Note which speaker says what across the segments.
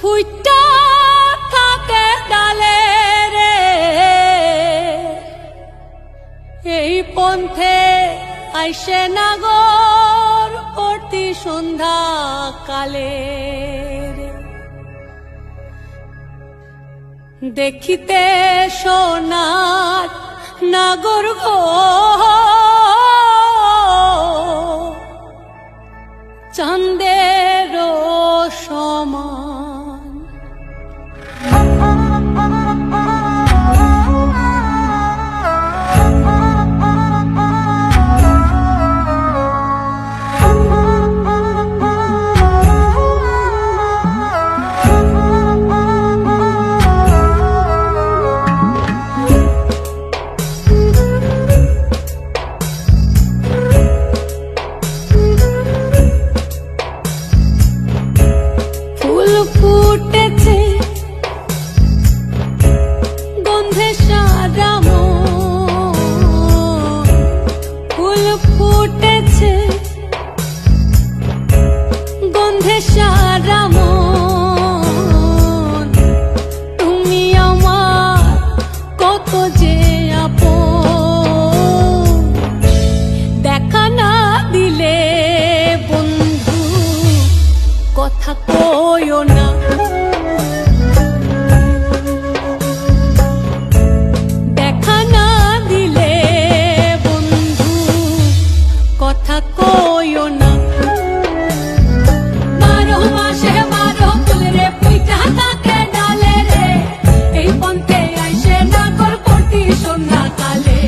Speaker 1: ফুইটা থাকে ডালে রে এই পন্থে আইসে নাগর প্রতি সন্ধ্যা কালে দেখিতে সোনার নাগর গো চাঁদের সমান ফুটেছে গন্ধে সারা মন ফুল ফুটেছে গন্ধে সারা মন তুমি আমার কত যে আপন দেখা না দিলে বন্ধু কথা কইও না দেখা না দিলে বন্ধু কথা কইও না 12 মাসে 12 ফুল রে ফুইটা থাকে ডালে রে এই পন্থে আইসে নাগর প্রতি সন্ধ্যা কালে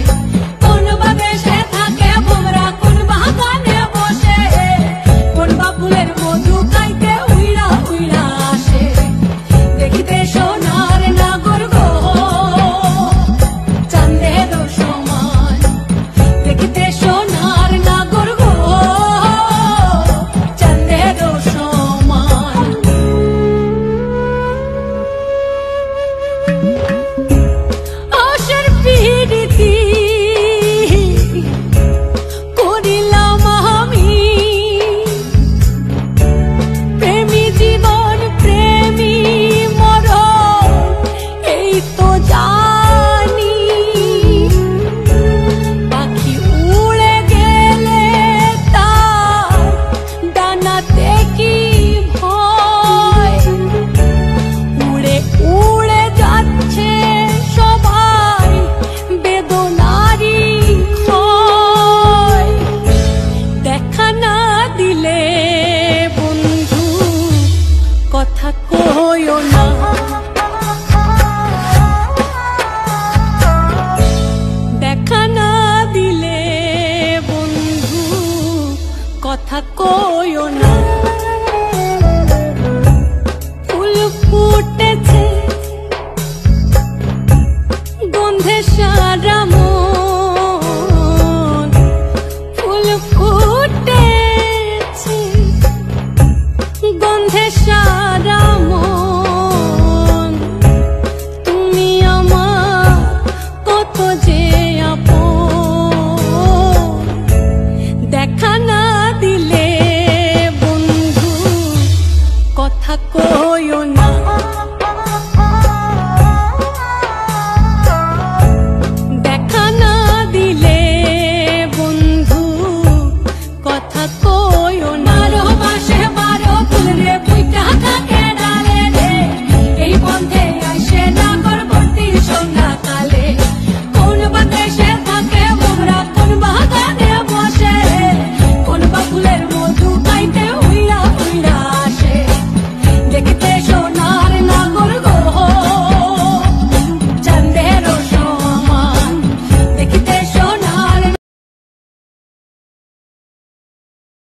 Speaker 1: কোন বা দেশে থাকে ভোমরা কোন বাগানে বসে কোন বা ফুলের মধু খাইতে উইরা উইরা আসে দেখিতে সোনার নাগর গো চাঁদের সমান দেখিতে সোনার নাগর গো চাঁদের সমান আশার পিরিতি করিলাম আমি প্রেমী জীবন প্রেমী মরণ এই তো জানি পাখি উড়ে গেলে তার ডানাতে কি ভয় উড়ে উড়ে যাচ্ছে সবাই বেদনারি ক্ষয় দেখা না দিলে বন্ধু কথা কইও না দেখা না দিলে বন্ধু কথা কইও না